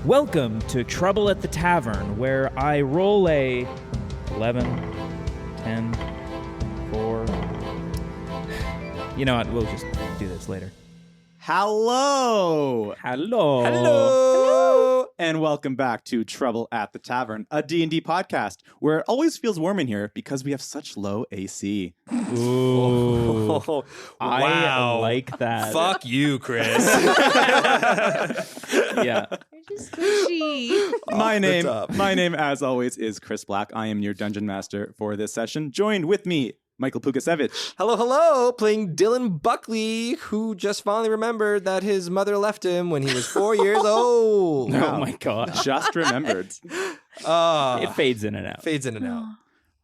Welcome to Trouble at the Tavern, where I roll a 11, 10, 4. You know what? We'll just do this later. Hello! Hello! Hello! And welcome back to Trouble at the Tavern, a D&D podcast where it always feels warm in here because we have such low AC. Ooh. Wow. I like that. Fuck you, Chris. Yeah. You're just squishy. My name, as always, is Chris Black. I am your Dungeon Master for this session. Joined with me, Michael Pukasevich. Hello, playing Dylan Buckley, who just finally remembered that his mother left him when he was 4 years old. Oh my god. Just remembered. It fades in and out. Fades in and out.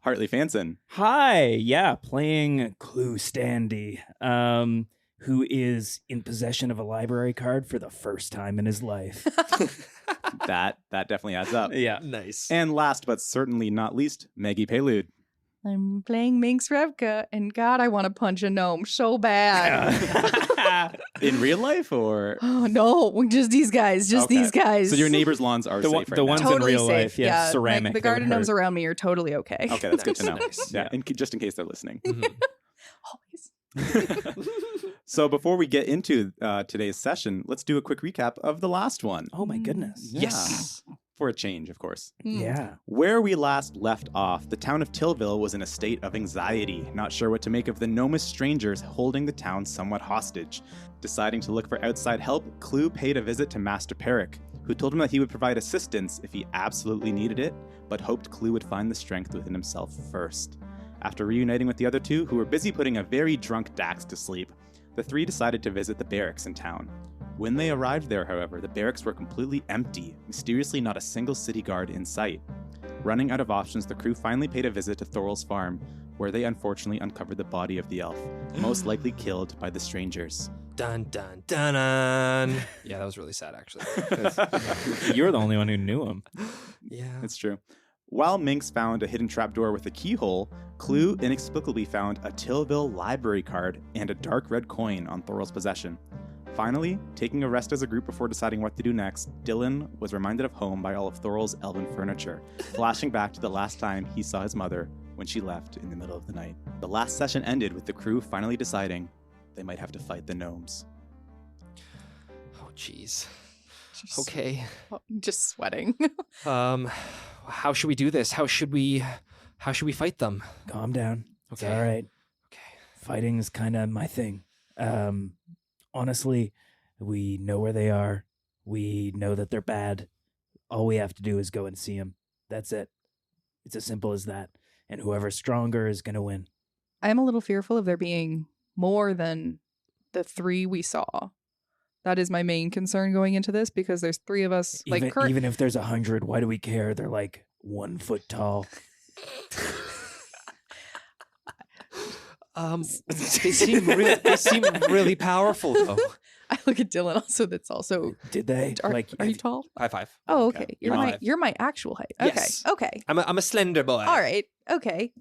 Hartley Fanson. Hi, yeah, playing Clue Standy, who is in possession of a library card for the first time in his life. That definitely adds up. Yeah. Nice. And last but certainly not least, Maggie Palude. I'm playing Minx Revka, and God, I want to punch a gnome so bad. In real life or? Oh, no, just these guys, these guys. So your neighbors' lawns are safe right the now. ones totally in real safe. life, yeah, ceramic. Like, the that would garden gnomes hurt. around me are totally okay. Okay, that's good to know. Nice. Yeah, just in case they're listening. Always. So before we get into today's session, let's do a quick recap of the last one. Oh my goodness. Yeah. Yes. For a change, of course. Yeah. Where we last left off, the town of TilVille was in a state of anxiety, not sure what to make of the gnomish strangers holding the town somewhat hostage. Deciding to look for outside help, Clue paid a visit to Master Peric, who told him that he would provide assistance if he absolutely needed it, but hoped Clue would find the strength within himself first. After reuniting with the other two, who were busy putting a very drunk Dax to sleep, the three decided to visit the barracks in town. When they arrived there, however, the barracks were completely empty, mysteriously not a single city guard in sight. Running out of options, the crew finally paid a visit to Thorol's farm, where they unfortunately uncovered the body of the elf, most likely killed by the strangers. Dun, dun, dun, dun. Yeah, that was really sad, actually. You're the only one who knew him. Yeah. It's true. While Minx found a hidden trapdoor with a keyhole, Clue inexplicably found a TilVille library card and a dark red coin on Thorol's possession. Finally, taking a rest as a group before deciding what to do next, Dylan was reminded of home by all of Thorol's elven furniture, flashing back to the last time he saw his mother when she left in the middle of the night. The last session ended with the crew finally deciding they might have to fight the gnomes. Oh, jeez. Okay. Just sweating. How should we do this? How should we fight them? Calm down. Okay. It's all right. Okay. Fighting is kind of my thing. Honestly, we know where they are. We know that they're bad. All we have to do is go and see them. That's it. It's as simple as that. And whoever's stronger is going to win. I'm a little fearful of there being more than the three we saw. That is my main concern going into this, because there's three of us. Even if there's 100, why do we care? They're like 1 foot tall. They seem really powerful, though. I look at Dylan also. That's also. Did they? Are you tall? 5'5". Oh, Okay. okay. You're You're my actual height. Okay. Yes. Okay. I'm a slender boy. All right. Okay.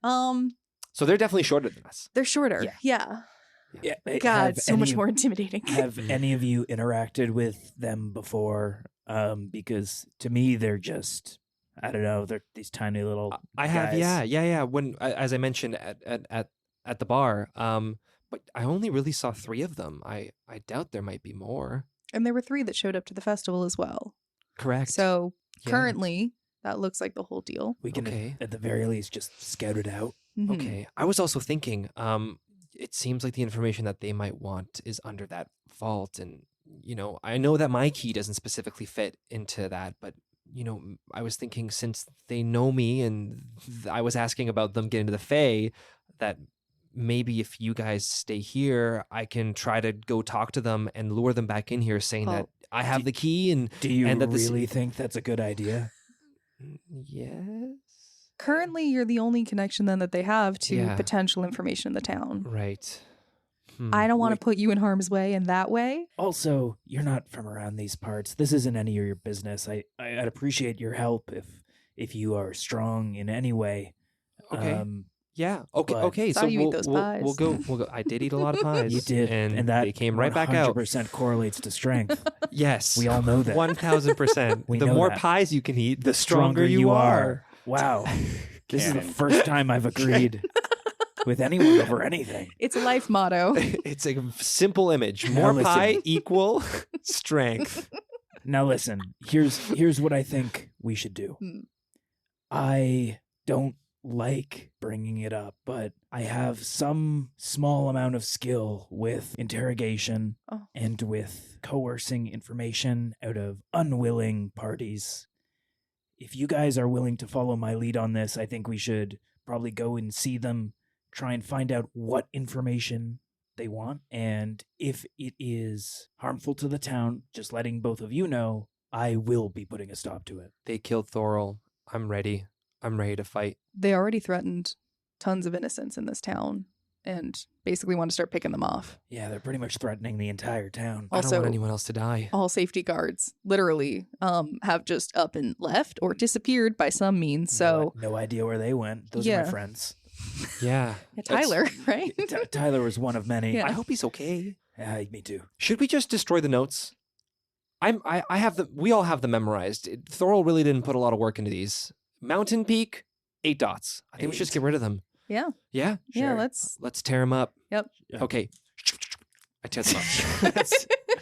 So they're definitely shorter than us. They're shorter. Yeah. Yeah. Yeah. God, so much more intimidating. Have any of you interacted with them before? Because to me, they're just, I don't know, they're these tiny little I have, guys. yeah. When, as I mentioned at the bar, but I only really saw 3 of them. I doubt there might be more. And there were 3 that showed up to the festival as well. Correct. So Yeah. currently, that looks like the whole deal. We can, Okay. at the very least, just scout it out. Mhm. Okay. I was also thinking, it seems like the information that they might want is under that vault. And, I know that my key doesn't specifically fit into that, but, I was thinking, since they know me and I was asking about them getting to the Fae, that maybe if you guys stay here, I can try to go talk to them and lure them back in here, saying that I have the key. And Do you and that really think that's a good idea? Yes. Currently, you're the only connection then that they have to Yeah. potential information in the town. Right. I don't want to Wait. put you in harm's way in that way. Also, you're not from around these parts. This isn't any of your business. I'd appreciate your help if you are strong in any way. Okay. Yeah. Okay. But- Okay. Saw So you eat those we'll pies. We'll go. I did eat a lot of pies. You did, and that they came right back out. 100% correlates to strength. Yes. We all know that. 1000%. We The know more that. pies you can eat, the stronger you are. Wow. This is the Canon. first time I've agreed with anyone over anything. It's a life motto. It's a simple image. Now More listen. pie equal strength. Now listen, here's what I think we should do. Hmm. I don't like bringing it up, but I have some small amount of skill with interrogation Oh. and with coercing information out of unwilling parties. If you guys are willing to follow my lead on this, I think we should probably go and see them, try and find out what information they want, and if it is harmful to the town, just letting both of you know, I will be putting a stop to it. They killed Thorol. I'm ready. I'm ready to fight. They already threatened tons of innocents in this town and basically want to start picking them off. Yeah, they're pretty much threatening the entire town. I don't Also- want anyone else to die. All safety guards literally have just up and left or disappeared by some means. So no idea where they went. Those are Yeah. my friends. Yeah. yeah, Tyler, right? Tyler was one of many. Yeah. I hope he's okay. Me too. Should we just destroy the notes? I have them. We all have them memorized. Thorol really didn't put a lot of work into these. Mountain Peak, 8 dots. I think we should just get rid of them. Yeah. Yeah. Yeah, Sure. let's tear them up. Yep. Okay. I tear them up.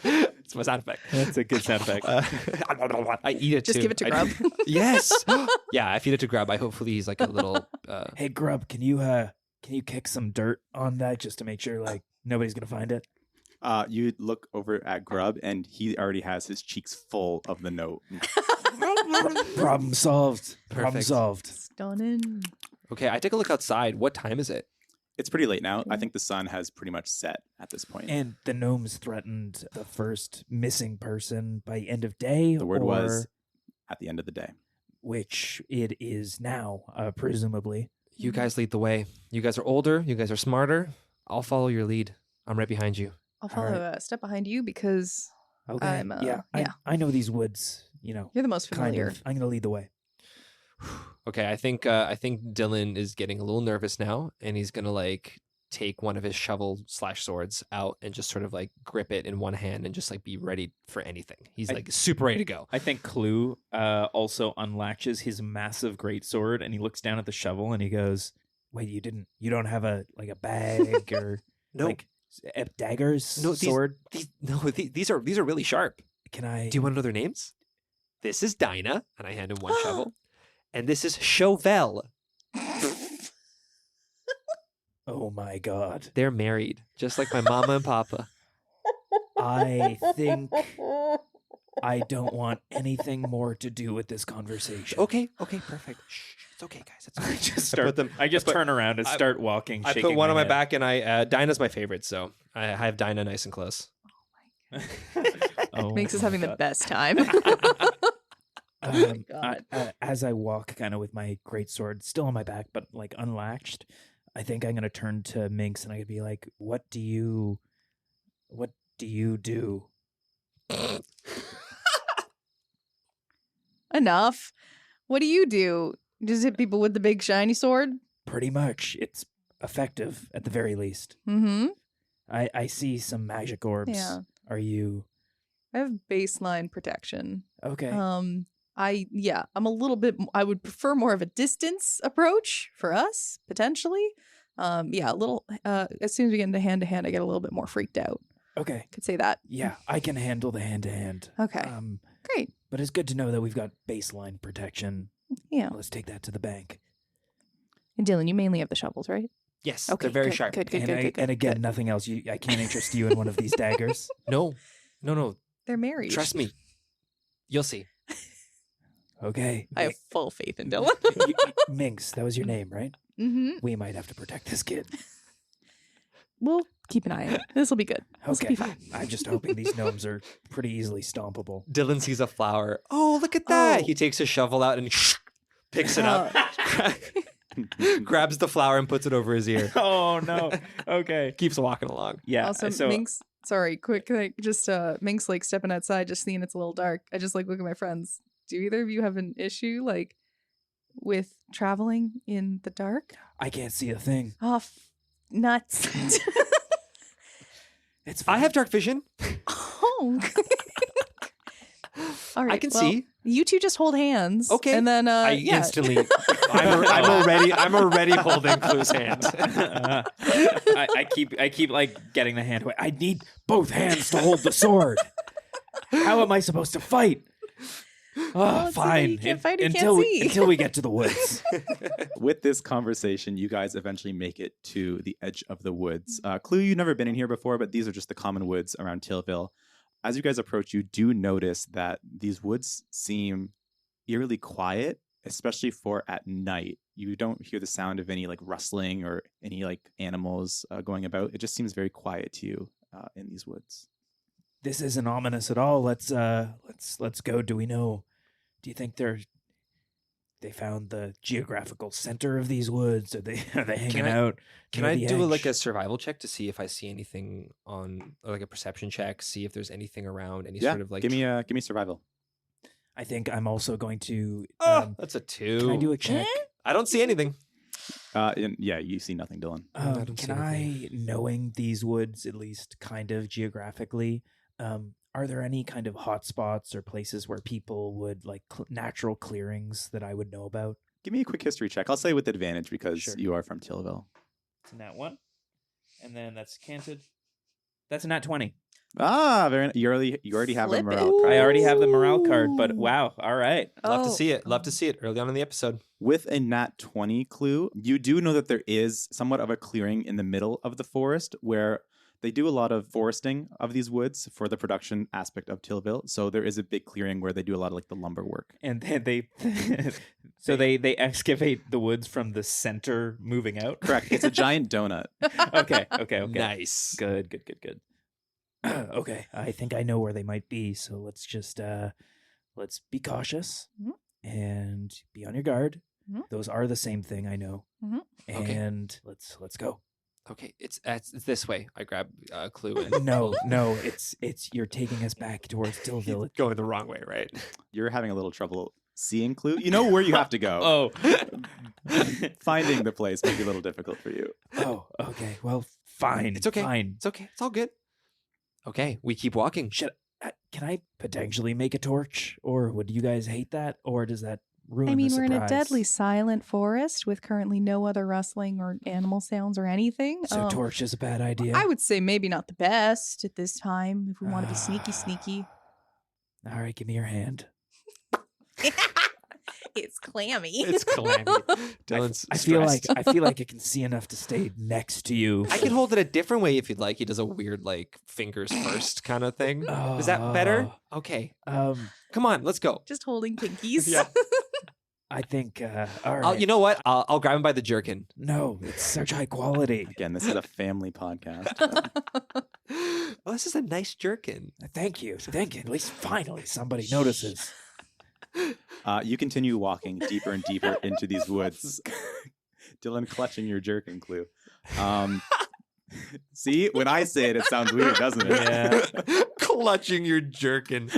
It's my sound effect. That's a good sound effect. I eat it just too. give it to I- Grub. Yes. Yeah, I feed it to Grub. Hopefully he's like a little. Hey Grub, can you kick some dirt on that just to make sure like nobody's gonna find it? You look over at Grub, and he already has his cheeks full of the note. Problem solved. Problem Perfect. solved. Stunning. Okay, I take a look outside. What time is it? It's pretty late now. I think the sun has pretty much set at this point. And the gnomes threatened the first missing person by end of day. The word or- was at the end of the day. which it is now, presumably. You guys lead the way. You guys are older. You guys are smarter. I'll follow your lead. I'm right behind you. I'll follow Alright. a step behind you because Okay. I'm, yeah, yeah. I know these woods. You know, you're the most kind familiar. of. I'm gonna lead the way. Okay, I think Dylan is getting a little nervous now, and he's gonna like take one of his shovel/swords out and just sort of like grip it in one hand and just like be ready for anything. He's I- like super ready to go. I think Clue also unlatches his massive greatsword and he looks down at the shovel and he goes, "Wait, you don't have a bag or No, like daggers, No, these- sword? these are really sharp. Can I? Do you want to know their names? This is Dinah, and I hand him one shovel, and this is Chauvel. Oh my God! They're married, just like my mama and papa. I think I don't want anything more to do with this conversation. Okay, perfect. Shh, it's okay, guys. It's okay. I just put- turn around and I- start walking. I shaking put one on my head. back, and I Dinah's my favorite, so I have Dinah nice and close. Oh Minx is my having the God. best time. God. As I walk kind of with my greatsword still on my back, but like unlatched, I think I'm gonna turn to Minx and I could be like, "What do you do?" Enough. What do? You just hit people with the big shiny sword? Pretty much, it's effective at the very least. Mm-hmm. I see some magic orbs. Yeah. Are you I have baseline protection. okay? I'm a little bit I would prefer more of a distance approach for us, potentially. A little as soon as we get into hand to hand, I get a little bit more freaked out. Okay. Could say that. Yeah, I can handle the hand to hand. Okay. Great. But it's good to know that we've got baseline protection. Yeah. Let's take that to the bank. And Dylan, you mainly have the shovels, right? Yes, Okay. they're very good, sharp. Good, good, and, good, I- good, good, and again, good. nothing else. I can't interest you in one of these daggers. No. They're married. Trust me. You'll see. Okay. I have full faith in Dylan. Minx, that was your name, right? Mm-hmm. We might have to protect this kid. We'll keep an eye on it. This will be good. This will Okay. be fine. I'm just hoping these gnomes are pretty easily stompable. Dylan sees a flower. Oh, look at that! Oh. He takes his shovel out and picks it up, grabs the flower and puts it over his ear. Oh, no. Okay. Keeps walking along. Yeah. Also, so Minx, sorry, quick, like, just Minx, like, stepping outside, just seeing it's a little dark. I just, like, look at my friends. Do either of you have an issue, like, with traveling in the dark? I can't see a thing. Oh, nuts. It's fine. I have dark vision. Oh. All right. I can well, see. You two just hold hands. Okay. And then I yeah. instantly. I'm already holding Clue's hand. I keep like getting the hand away. I need both hands to hold the sword. How am I supposed to fight? Well, Fine. you can't fight, you until can't see. until we get to the woods. With this conversation, you guys eventually make it to the edge of the woods. Clue, you've never been in here before, but these are just the common woods around TilVille. As you guys approach, you do notice that these woods seem eerily quiet, especially for at night. You don't hear the sound of any like rustling or any like animals going about. It just seems very quiet to you in these woods. This isn't ominous at all. Let's go. Do you think they found the geographical center of these woods? Are they hanging out? Can near I the do edge? like a survival check to see if I see anything on, or like a perception check, see if there's anything around, any sort of like. give me survival. I think I'm also going to. That's a 2. Can I do a check? I don't see anything. Yeah, you see nothing, Dylan. I don't see Can I, knowing these woods at least kind of geographically, are there any kind of hotspots or places where people would like natural clearings that I would know about? Give me a quick history check. I'll say with advantage because Sure. you are from TilVille. It's a nat 1, and then that's canted. That's a nat 20. Very. You already have a Flip it. morale card. I already have the morale card, but wow, all right. Love to Oh. see it. Love to see it early on in the episode. With a nat 20 clue, you do know that there is somewhat of a clearing in the middle of the forest where they do a lot of foresting of these woods for the production aspect of TilVille. So there is a big clearing where they do a lot of like the lumber work. And then they they excavate the woods from the center moving out. Correct. It's a giant donut. Okay. Nice. Good. Okay, I think I know where they might be, so let's just let's be cautious Mhm. and be on your guard. Mhm. Those are the same thing, I know. Mhm. Okay. And let's go. Okay, it's this way. I grab Clue and No, it's you're taking us back towards TilVille. going the wrong way, right? You're having a little trouble seeing clue. You know where you have to go. Finding the place might be a little difficult for you. Oh, okay. Well, fine. It's okay. Fine. It's okay. It's all good. Okay, we keep walking. Can I potentially make a torch, or would you guys hate that, or does that ruin I mean, the we're in a surprise? deadly silent forest with currently no other rustling or animal sounds or anything. So torch is a bad idea. I would say maybe not the best at this time if we want to be sneaky. All right, give me your hand. It's clammy. It's clammy. Dylan's I feel stressed. like I can see enough to stay next to you. I can hold it a different way if you'd like. He does a weird like fingers first kind of thing. Is that better? Okay. Come on, let's go. Just holding pinkies. Yeah. I think. All right. You know what? I'll grab him by the jerkin. No, it's such high quality. Again, this is a family podcast. Well, this is a nice jerkin. Thank you. At least finally somebody notices. You continue walking deeper and deeper into these woods. Dylan clutching your jerkin clue. See, when I say it, it sounds weird, doesn't it? Yeah. Clutching your jerkin.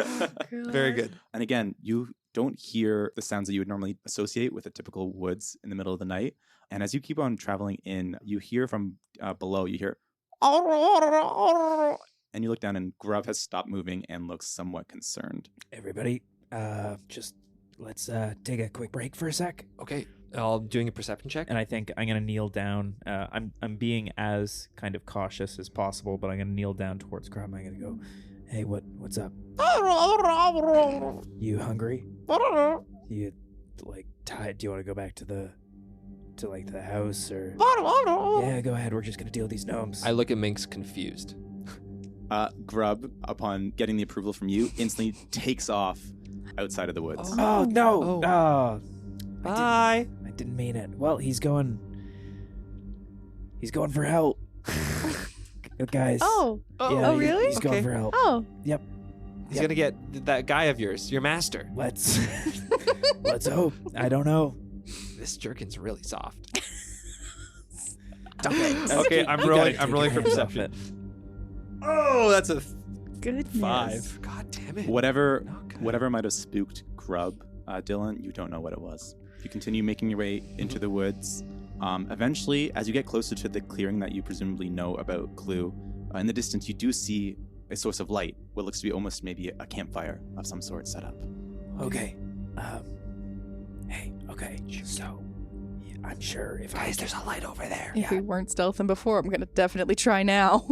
Very good. And again, you don't hear the sounds that you would normally associate with a typical woods in the middle of the night. And as you keep on traveling in, you hear from below, you hear, and you look down and Grub has stopped moving and looks somewhat concerned. Everybody, just let's take a quick break for a sec. Okay. I'm doing a perception check. And I think I'm gonna kneel down. I'm being as kind of cautious as possible, but I'm gonna kneel down towards Grub. I'm gonna go, hey, what's up? You hungry? You like tired? Do you want to go back to the house or? Yeah, go ahead. We're just gonna deal with these gnomes. I look at Minx confused. Grub, upon getting the approval from you, instantly takes off outside of the woods. Oh no! Oh, Bye. I didn't mean it. Well, he's going for help. Guys. Oh. Yeah, really? He's going Okay. for help. Oh. Yep. He's gonna get that guy of yours, your master. Let's hope. I don't know. This jerkin's really soft. Stop it. Okay, I'm You rolling. gotta I'm take rolling your for hands off perception. Oh, that's a Goodness. 5. God damn it. Whatever Not good. might have spooked Grub, Dylan, you don't know what it was. You continue making your way into the woods. Eventually, as you get closer to the clearing that you presumably know about Clue, in the distance you do see a source of light, what looks to be almost maybe a campfire of some sort set up. Okay. Hey, okay. So, I'm sure if Guys, there's a light over there. If we weren't stealthing before, I'm gonna definitely try now.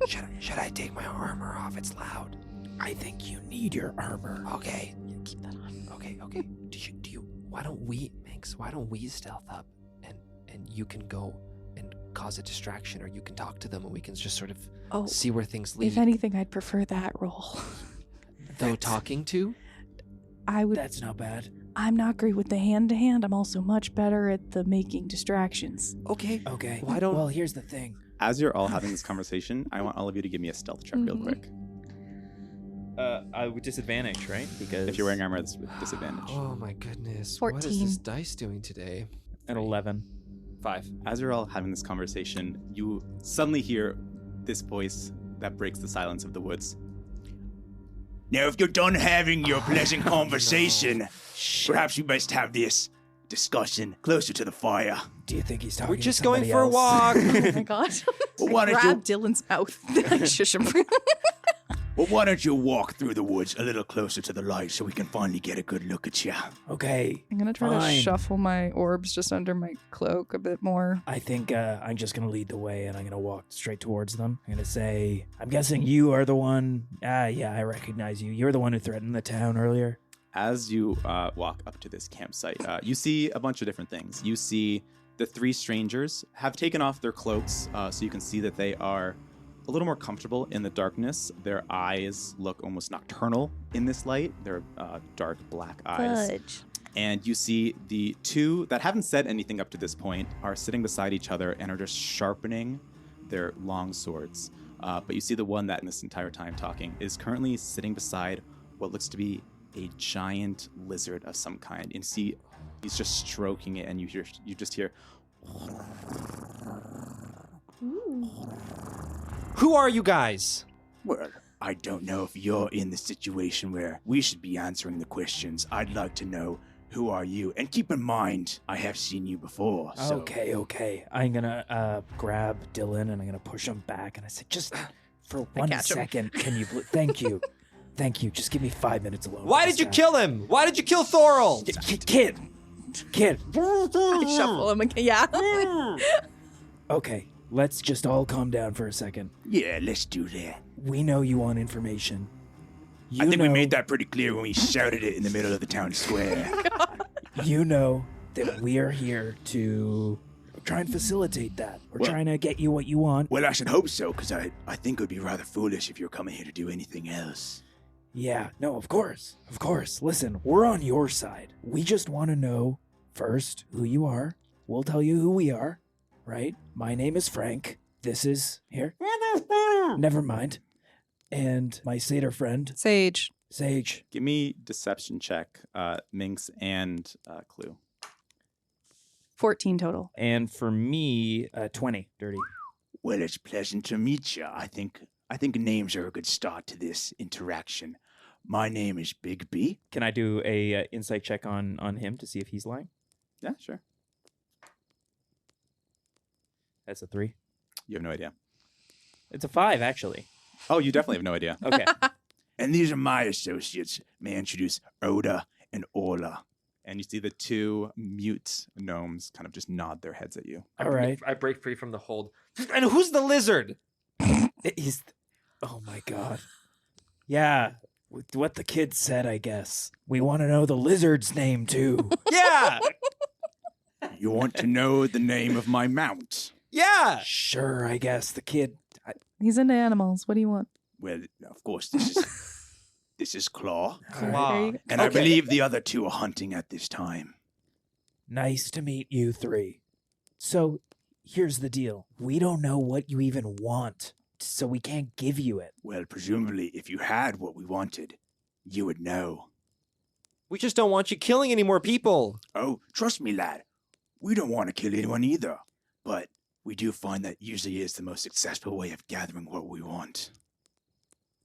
Should I take my armor off? It's loud. I think you need your armor. Okay. Keep that on. Okay. Do you why don't we, Minx, stealth up and you can go and cause a distraction, or you can talk to them and we can just sort of see where things lead. If anything, I'd prefer that role. Though talking to? I would. That's not bad. I'm not great with the hand-to-hand. I'm also much better at the making distractions. Okay. Why don't... Well, here's the thing. As you're all having this conversation, I want all of you to give me a stealth check real quick. With disadvantage, right? Because If you're wearing armor, that's with disadvantage. Oh my goodness. 14. What is this dice doing today? an 11. 5. As you're all having this conversation, you suddenly hear this voice that breaks the silence of the woods. Now, if you're done having your pleasant conversation, perhaps we best have this discussion closer to the fire. Do you think he's talking We're to just going somebody for a else? walk. Oh my god. Well, why I don't grab Dylan's mouth. I shush him. Well, why don't you walk through the woods a little closer to the light so we can finally get a good look at you? Okay. I'm gonna try to Fine. shuffle my orbs just under my cloak a bit more. I think I'm just going to lead the way, and I'm going to walk straight towards them. I'm going to say, I'm guessing you are the one. Yeah, I recognize you. You're the one who threatened the town earlier. As you walk up to this campsite, you see a bunch of different things. You see the 3 strangers have taken off their cloaks, so you can see that they are a little more comfortable in the darkness. Their eyes look almost nocturnal in this light. They're dark black eyes. Fudge. And you see the 2 that haven't said anything up to this point are sitting beside each other and are just sharpening their long swords. But you see the one that in this entire time talking is currently sitting beside what looks to be a giant lizard of some kind. And see, he's just stroking it, and you just hear. Who are you guys? Well, I don't know if you're in the situation where we should be answering the questions. I'd like to know, who are you? And keep in mind, I have seen you before, so... Okay. I'm going to grab Dylan, and I'm going to push him back, and I say, just for 1 catch him. second, can you... Thank you. Thank you. Just give me 5 minutes alone. Why with did you this guy. kill him? Why did you kill Thorald? Kid. I shuffle him again. Yeah. Okay, let's just all calm down for a second. Yeah, let's do that. We know you want information. I think we made that pretty clear when we shouted it in the middle of the town square. You know that we are here to try and facilitate that. We're Well- trying to get you what you want. Well, I should hope so, because I think it would be rather foolish if you're coming here to do anything else. Yeah, no, of course. Of course. Listen, we're on your side. We just want to know, first, who you are. We'll tell you who we are, right? My name is Frank. This is... Here? Never mind. And my satyr friend, Sage. Sage. Give me deception check, Minx and Clue. 14 total. And for me, 20. Dirty. Well, it's pleasant to meet you. I think names are a good start to this interaction. My name is Big B. Can I do a insight check on him to see if he's lying? Yeah, sure. That's a 3. You have no idea. It's a 5, actually. Oh, you definitely have no idea. Okay. And these are my associates. May I introduce Oda and Orla. And you see the 2 mute gnomes kind of just nod their heads at you. All right. I break free from the hold. And who's the lizard? He's... Oh, my God. Yeah, with what the kid said, I guess. We want to know the lizard's name, too. Yeah. You want to know the name of my mount? Yeah. Sure, I guess. The kid... He's into animals. What do you want? Well, of course, this is Claw. Claw. There you go. And I believe the other 2 are hunting at this time. Nice to meet you 3. So, here's the deal. We don't know what you even want, so we can't give you it. Well, presumably, if you had what we wanted, you would know. We just don't want you killing any more people. Oh, trust me, lad. We don't want to kill anyone either. But we do find that usually is the most successful way of gathering what we want.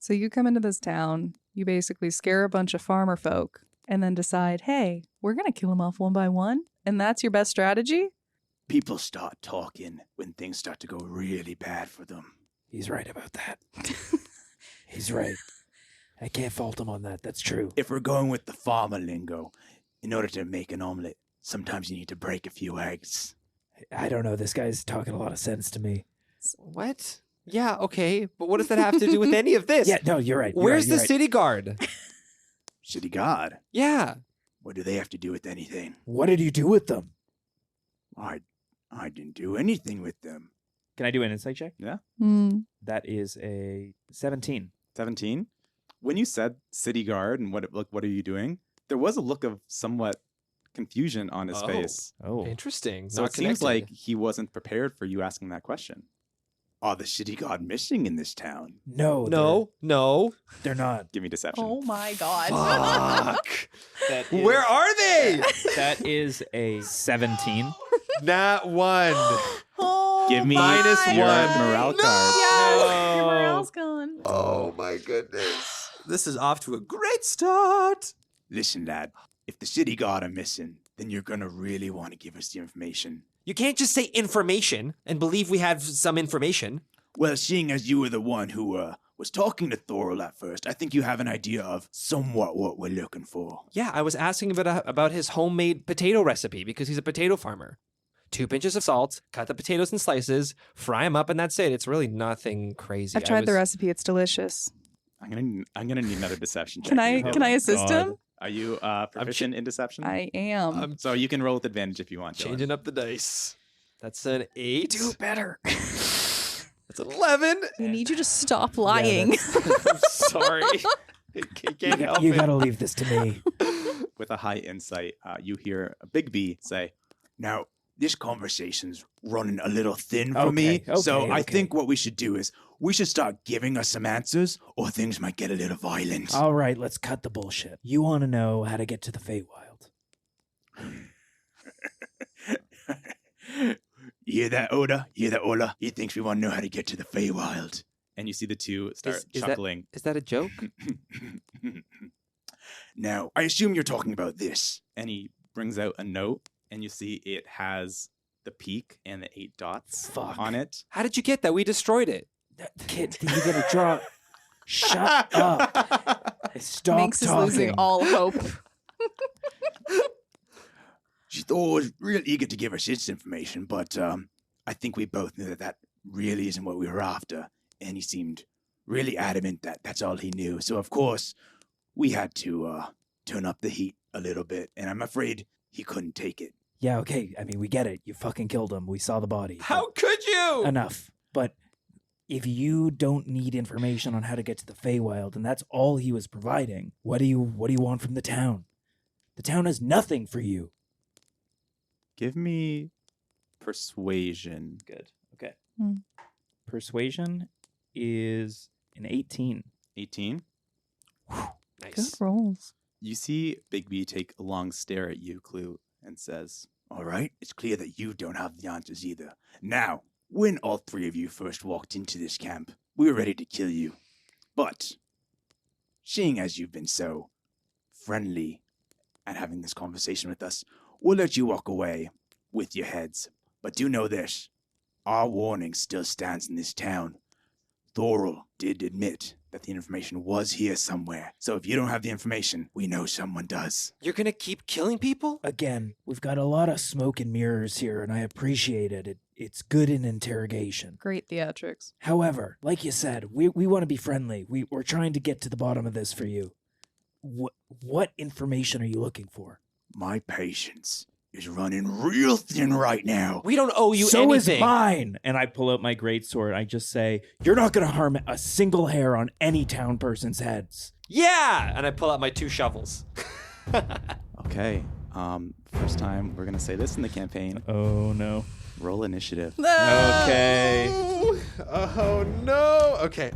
So you come into this town, you basically scare a bunch of farmer folk, and then decide, hey, we're going to kill them off one by one, and that's your best strategy? People start talking when things start to go really bad for them. He's right about that. He's right. I can't fault him on that. That's true. If we're going with the farmer lingo, in order to make an omelet, sometimes you need to break a few eggs. I don't know. This guy's talking a lot of sense to me. What? Yeah, okay. But what does that have to do with any of this? Yeah, no, you're right. Where's the city guard? City guard? Yeah. What do they have to do with anything? What did you do with them? I didn't do anything with them. Can I do an insight check? That is a 17. 17. When you said city guard and what are you doing? There was a look of somewhat confusion on his face. Oh. Interesting. So Not it seems connected. like he wasn't prepared for you asking that question. Are the city guard missing in this town? No. No. They're not. Give me deception. Oh my God. Fuck. That is, Where are they? That is a 17. Not one. Oh, Give me Minus your one. morale No! card. Yes, your morale's gone. Oh my goodness. This is off to a great start. Listen, lad, if the city guard are missing, then you're gonna really want to give us the information. You can't just say information and believe we have some information. Well, seeing as you were the one who was talking to Thorol at first, I think you have an idea of somewhat what we're looking for. Yeah, I was asking about his homemade potato recipe because he's a potato farmer. 2 pinches of salt, cut the potatoes in slices, fry them up, and that's it. It's really nothing crazy. I've tried the recipe. It's delicious. I'm gonna need another deception check. Can I assist him? Are you proficient in deception? I am. So you can roll with advantage if you want. Dylan. Changing up the dice. That's an 8. Do better. That's an 11. We need you to stop lying. I'm sorry. Can't help You it. gotta leave this to me. With a high insight, you hear Big B say, Now, this conversation's running a little thin for me, so I think what we should do is we should start giving us some answers, or things might get a little violent. All right, let's cut the bullshit. You want to know how to get to the Feywild. You hear that, Oda? You hear that, Ola? He thinks we want to know how to get to the Feywild. and you see the two start Is that- chuckling. Is that a joke? Now, I assume you're talking about this. And he brings out a note, and you see it has the peak and the 8 dots Fuck. on it. How did you get that? We destroyed it. Kid, you gotta draw. Shut up. Stop Minx is talking. losing all hope. She thought was real eager to give us its information, but I think we both knew that that really isn't what we were after. And he seemed really adamant that that's all he knew. So, of course, we had to turn up the heat a little bit. And I'm afraid he couldn't take it. Yeah, okay. I mean, we get it. You fucking killed him. We saw the body. How could you? Enough. But if you don't need information on how to get to the Feywild, and that's all he was providing, what do you want from the town? The town has nothing for you. Give me persuasion. Good. Okay. Hmm. Persuasion is an 18. 18. Good Nice. rolls. You see Big B take a long stare at you, Clue, and says, All right? It's clear that you don't have the answers either. Now, when all three of you first walked into this camp, we were ready to kill you. But, seeing as you've been so friendly and having this conversation with us, we'll let you walk away with your heads. But do know this, our warning still stands in this town. Thorol did admit that the information was here somewhere. So if you don't have the information, we know someone does. You're gonna keep killing people? Again, we've got a lot of smoke and mirrors here, and I appreciate it. It's good in interrogation. Great theatrics. However, like you said, we want to be friendly. We're trying to get to the bottom of this for you. What information are you looking for? My patience is running real thin right now. We don't owe you so anything. is mine. And I pull out my greatsword. I just say, "You're not going to harm a single hair on any town person's heads." Yeah! And I pull out my 2 shovels. okay, first time we're going to say this in the campaign. Oh no. Roll initiative. Okay. Oh no. Okay.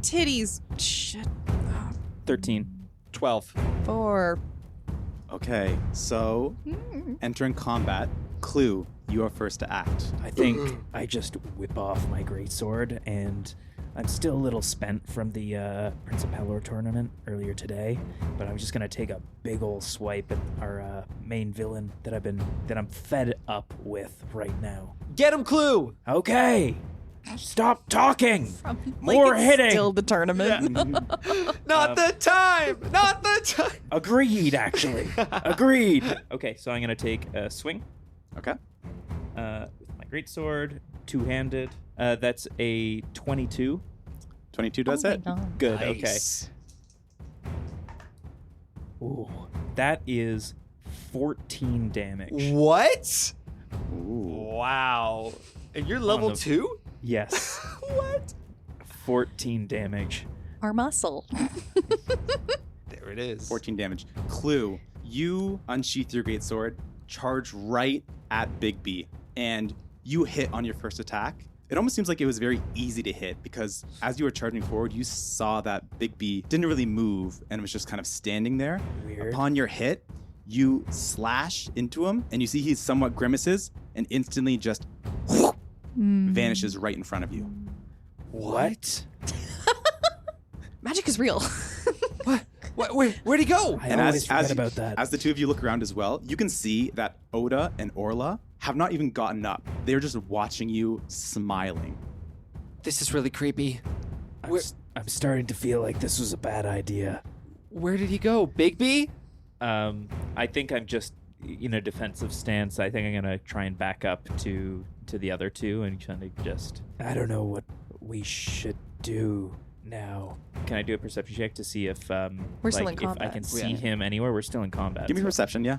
Titties. Shit. 13. 12. 4. Okay, so entering combat, Clue, you are first to act. I think I just whip off my greatsword, and I'm still a little spent from the Prince of Pelor tournament earlier today, but I'm just gonna take a big old swipe at our main villain that I'm fed up with right now. Get him, Clue! Okay, stop talking. Like More it's hitting. Still the tournament. Not the time! Not the time! Agreed, actually. Agreed. Okay, so I'm gonna take a swing. Okay. With my greatsword, two-handed. That's a 22. 22 does Oh my hit. God. Good. Nice. Okay. Ooh, that is 14 damage. What? Ooh. Wow. And you're level the- 2? Yes, What? 14 damage. Our muscle. There it is. 14 damage. Clue, you unsheath your greatsword, charge right at Big B, and you hit on your first attack. It almost seems like it was very easy to hit because as you were charging forward, you saw that Big B didn't really move and was just kind of standing there. Weird. Upon your hit, you slash into him, and you see he somewhat grimaces and instantly just vanishes right in front of you. What? Magic is real. Where'd he go? I always forget about that. As the two of you look around as well, you can see that Oda and Orla have not even gotten up. They're just watching you, smiling. This is really creepy. I'm starting to feel like this was a bad idea. Where did he go? Big B? I think I'm just in a defensive stance. I think I'm gonna try and back up to the other two and kind of just. I don't know what we should do now. Can I do a perception check to see if We're still in if I combat. can see him anywhere? We're still in combat. Give me so perception, yeah.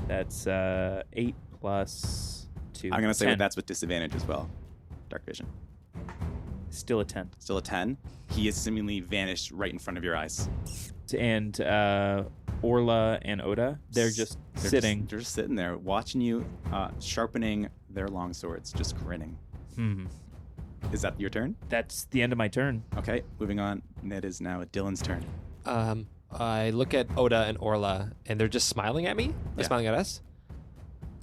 That's 8 plus 2. I'm going to say 10. that's with disadvantage as well. Dark vision. Still a 10. Still a 10. He is seemingly vanished right in front of your eyes. And Orla and Oda, they're just sitting. They're just sitting there watching you, sharpening their long swords, just grinning. Is that your turn? That's the end of my turn. Okay, moving on. And it is now Dylan's turn. I look at Oda and Orla, and they're just smiling at me? They're Yeah. smiling at us?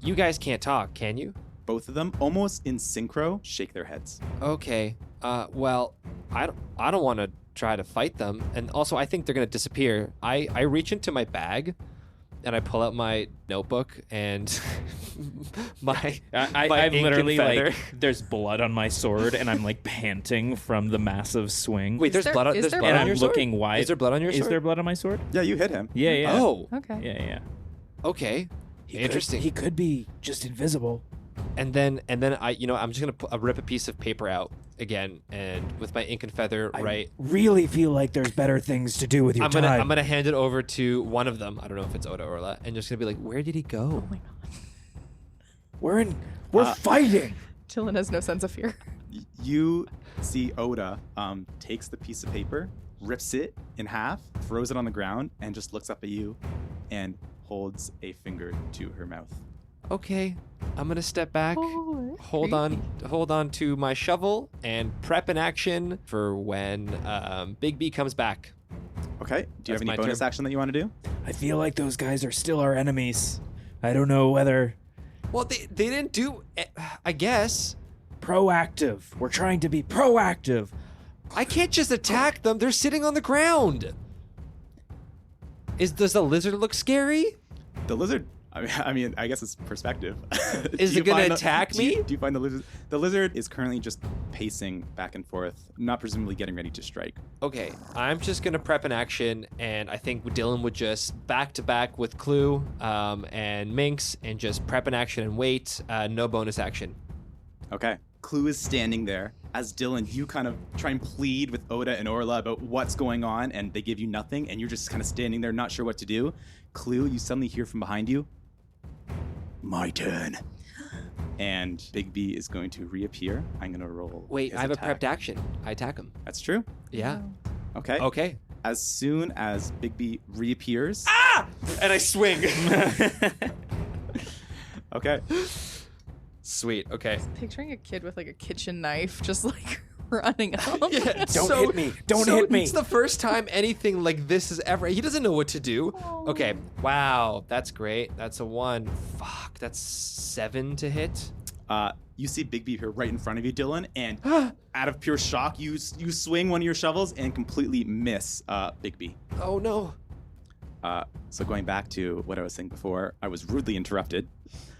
You guys can't talk, can you? Both of them, almost in synchro, shake their heads. Okay. Well, I don't want to try to fight them, and also I think they're gonna disappear. I reach into my bag, and I pull out my notebook and my I'm ink and literally feather. like, there's blood on my sword, and I'm like panting from the massive swing. Wait, there's there- blood on is there's there blood and on I'm your sword? looking wide. Is there blood on your sword? Is there blood on my sword? Yeah, you hit him. Yeah. Oh, Okay. Yeah. okay. Interesting. He could be just invisible. And then I'm just gonna rip a piece of paper out again, and with my ink and feather, right. Really feel like there's better things to do with your I'm gonna hand it over to one of them. I don't know if it's Oda or Orla, and just gonna be like, "Where did he go?" Oh my God. We're fighting. Chillin has no sense of fear. You see Oda takes the piece of paper, rips it in half, throws it on the ground, and just looks up at you and holds a finger to her mouth. Okay, I'm gonna step back, Oh, hold on to my shovel, and prep an action for when Big B comes back. Okay, do you That's have any my bonus turn. action that you want to do? I feel like those guys are still our enemies. I don't know whether Well, they didn't do. I guess proactive. We're trying to be proactive. I can't just attack them. They're sitting on the ground. Does the lizard look scary? The lizard. I mean, I guess it's perspective. Is Do it you gonna find the- attack do you- me? Do you find the lizard? The lizard is currently just pacing back and forth, not presumably getting ready to strike. Okay, I'm just gonna prep an action, and I think Dylan would just back to back with Clue and Minx, and just prep an action and wait. No bonus action. Okay. Clue is standing there. As Dylan, you kind of try and plead with Oda and Orla about what's going on, and they give you nothing, and you're just kind of standing there, not sure what to do. Clue, you suddenly hear from behind you, "My turn." And Big B is going to reappear. I'm going to roll. Wait, his I have a attack. prepped action. I attack him. That's true. Yeah. Okay. Okay. As soon as Big B reappears. And I swing. Okay. Sweet. Okay. Picturing a kid with like a kitchen knife, just like running him. Yeah, Don't hit me. Don't hit me. It's the first time anything like this has ever. He doesn't know what to do. Okay. Wow. That's great. That's a 1. Fuck. That's 7 to hit. You see Bigby here right in front of you, Dylan, and out of pure shock, you swing one of your shovels and completely miss Bigby. Oh no. So going back to what I was saying before, I was rudely interrupted.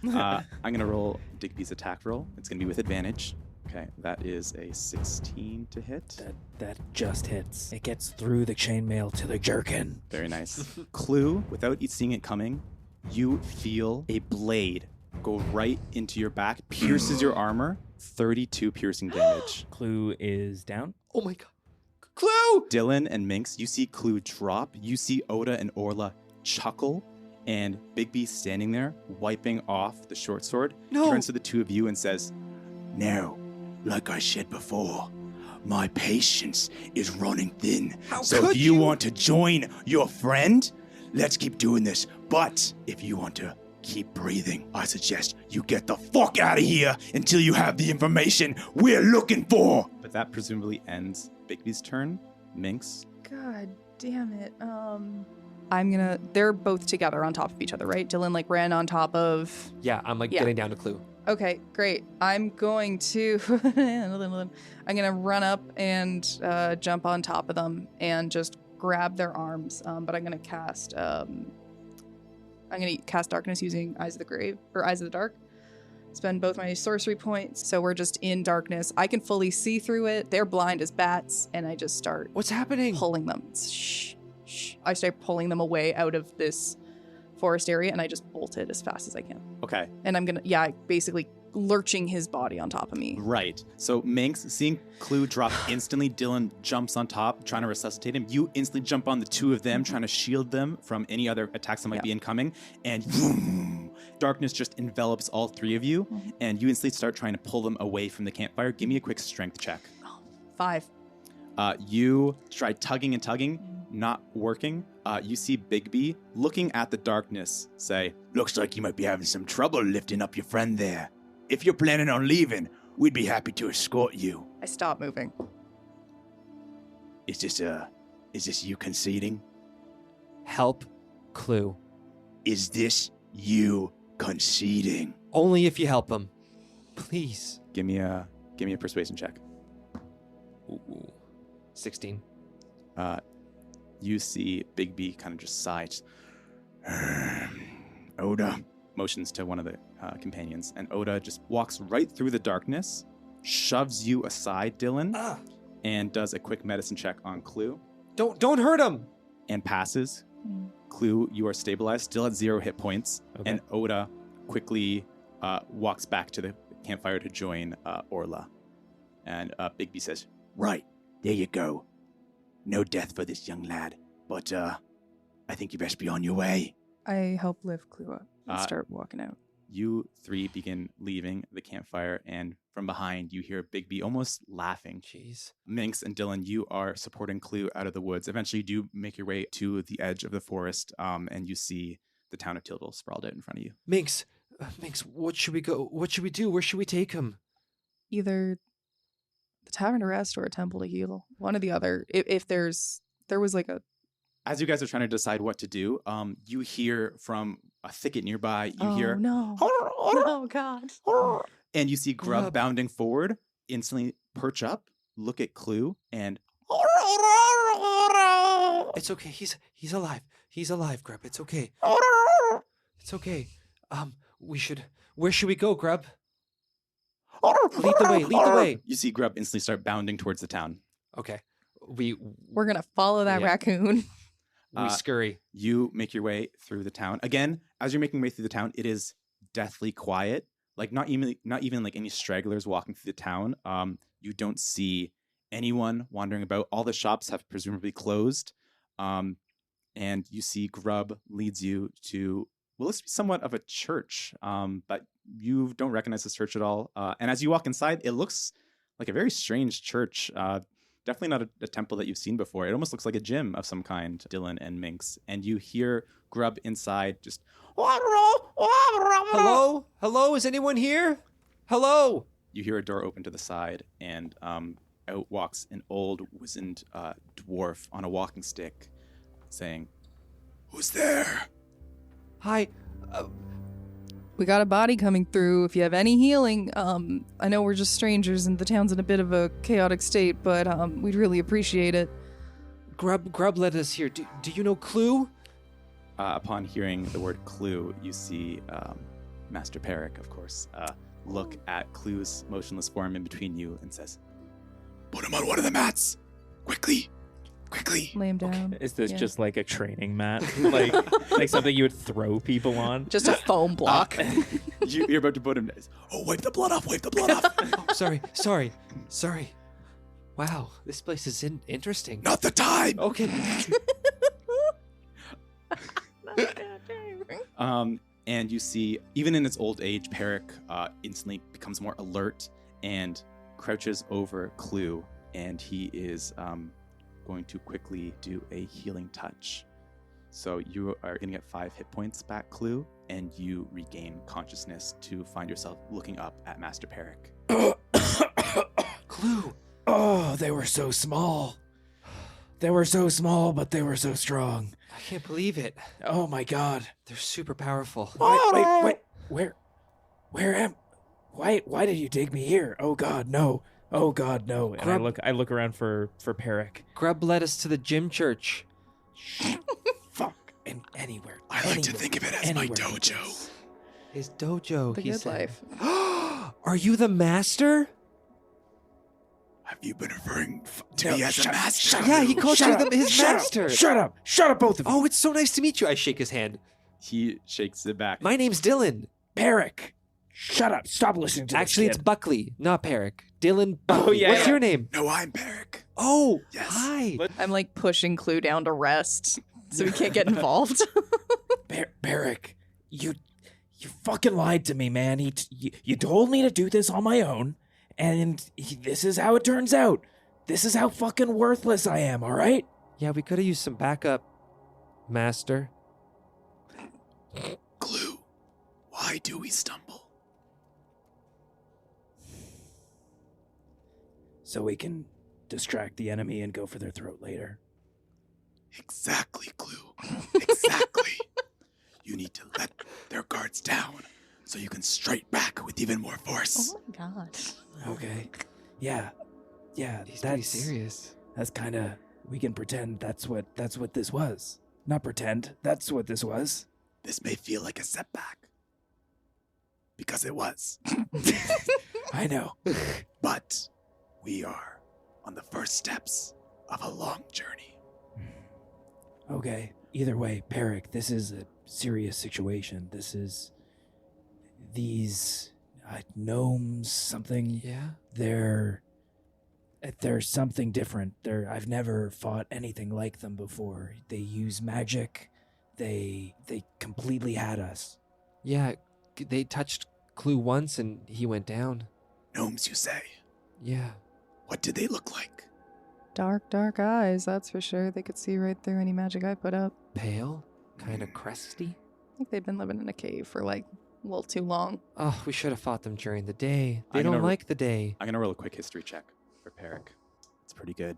I'm going to roll Digby's attack roll. It's going to be with advantage. Okay, that is a 16 to hit. That just hits. It gets through the chainmail to the jerkin. Very nice. Clue, without seeing it coming, you feel a blade go right into your back, pierces your armor, 32 piercing damage. Clue is down. Oh my god. Clue! Dylan and Minx, you see Clue drop. You see Oda and Orla chuckle, and Bigby standing there, wiping off the short sword, turns to the two of you and says, Now, like I said before, my patience is running thin. So could if you you? want to join your friend, let's keep doing this. But if you want to keep breathing, I suggest you get the fuck out of here until you have the information we're looking for. but that presumably ends Bigby's turn. Minx, God damn it. They're both together on top of each other, right? Dylan ran on top of. Yeah, I'm Yeah. getting down to Clue. Okay, great. I'm going to run up and jump on top of them and just grab their arms. But I'm gonna cast darkness using Eyes of the Grave or Eyes of the Dark. Spend both my sorcery points, so we're just in darkness. I can fully see through it. They're blind as bats, and I just start What's happening? pulling them. Shh. I start pulling them away out of this forest area, and I just bolt it as fast as I can. okay, And I'm basically lurching his body on top of me. right. So Minx, seeing Clue drop instantly, Dylan jumps on top, trying to resuscitate him. You instantly jump on the two of them, trying to shield them from any other attacks that might be incoming. And vroom, darkness just envelops all three of you, and you instantly start trying to pull them away from the campfire. Give me a quick strength check. 5. You try tugging and tugging, not working. You see Bigby looking at the darkness, say, Looks like you might be having some trouble lifting up your friend there. If you're planning on leaving, we'd be happy to escort you. I stop moving. Is this you conceding? Help Clue. Is this you conceding? Only if you help him. Please. give me a persuasion check. Ooh. 16. You see Bigby kind of just sighs, Oda, motions to one of the companions, and Oda just walks right through the darkness, shoves you aside, Dylan, and does a quick medicine check on Clue, Don't hurt him. and passes. Clue, you are stabilized, still at 0 hit points, and Oda quickly walks back to the campfire to join Orla. And Bigby says, right, there you go. No death for this young lad, but I think you best be on your way. I help lift Clue up and Uh, start walking out. you three begin leaving the campfire, and from behind you hear Bigby almost laughing. Jeez. Minx and Dylan, you are supporting Clue out of the woods. Eventually, you do make your way to the edge of the forest, and you see the town of TilVille sprawled out in front of you. Minx, what should we go? What should we do? Where should we take him? Either the Tavern to Rest or a Temple to Heal. One or the other. If there was like a. As you guys are trying to decide what to do, you hear from a thicket nearby, you hear, no. Oh, God. and you see Grub Grub. bounding forward, instantly perch up, look at Clue, and It's okay. He's alive. He's alive, Grub. It's okay. It's okay. Where should we go, Grub? Lead the way. Lead the way. you see Grub instantly start bounding towards the town. Okay. We We're going to follow that Yeah. raccoon. scurry. You make your way through the town. Again, as you're making your way through the town, it is deathly quiet. Like not even like any stragglers walking through the town. You don't see anyone wandering about. All the shops have presumably closed. And you see Grub leads you to, well, it's somewhat of a church, but you don't recognize this church at all. And as you walk inside, it looks like a very strange church. Definitely not a temple that you've seen before. It almost looks like a gym of some kind, Dylan and Minx. And you hear Grub inside just, Hello? Hello? Is anyone here? Hello? you hear a door open to the side, and out walks an old, wizened dwarf on a walking stick, saying, "Who's there?" Hi. We got a body coming through. If you have any healing, I know we're just strangers and the town's in a bit of a chaotic state, but we'd really appreciate it. Grub led us here. Do you know Clue? Upon hearing the word Clue, you see Master Peric, of course, look at Clue's motionless form in between you and says, "Put him on one of the mats! Quickly! Quickly!" Lay him down. Is this Yeah. just like a training mat? like something you would throw people on? Just a foam block. You're about to put him. "Oh, wipe the blood off! Wipe the blood off!" Oh, sorry. Wow, this place is interesting. "Not the time!" Okay. And you see, even in its old age, Peric instantly becomes more alert and crouches over Clue, and he is going to quickly do a healing touch. So you are going to get 5 hit points back, Clue, and you regain consciousness to find yourself looking up at Master Peric. Clue. Oh, they were so small. They were so small, but they were so strong. I can't believe it. Oh my god. They're super powerful. Wait. Why did you take me here? Oh god, no. Oh god, no. And I look around for Peric. Grub led us to the gym church. Fuck. And anywhere. I like to think of it as my anywhere he dojo. goes. His dojo, The he good said. life. Are you the master? Have you been referring to No, me as a master? shut Yeah, up. he called Shut you up. his Shut master. Up. Shut up, both of you. Oh, it's so nice to meet you. I shake his hand. He shakes it back. My name's Dylan. Peric. Shut up. Stop listening to Actually, this it's kid. Buckley, not Peric. Dylan Buckley. yeah, What's yeah. your name? No, I'm Peric. Oh, Yes. hi. I'm like pushing Clue down to rest so we can't get involved. Peric, you fucking lied to me, man. You told me to do this on my own, and this is how it turns out. This is how fucking worthless I am, all right? Yeah, we could have used some backup, master. Clue. Why do we stumble? So we can distract the enemy and go for their throat later. Exactly, Clue. Exactly. You need to let their guards down so you can strike back with even more force. Oh my god. Okay. Yeah. He's pretty serious. That's kind of, we can pretend that's what this was. Not pretend, that's what this was. This may feel like a setback. Because it was. I know. But we are on the first steps of a long journey. Okay. Either way, Peric, this is a serious situation. This is these gnomes, something. Yeah? They're something different. I've never fought anything like them before. They use magic. They completely had us. Yeah, they touched Clue once and he went down. Gnomes, you say? Yeah. What did they look like? Dark, dark eyes, that's for sure. They could see right through any magic I put up. Pale? Kind of crusty? I think they've been living in a cave for like a little too long. Oh, we should have fought them during the day. They I'm don't gonna- like the day. I'm going to roll a quick history check for Peric. It's pretty good.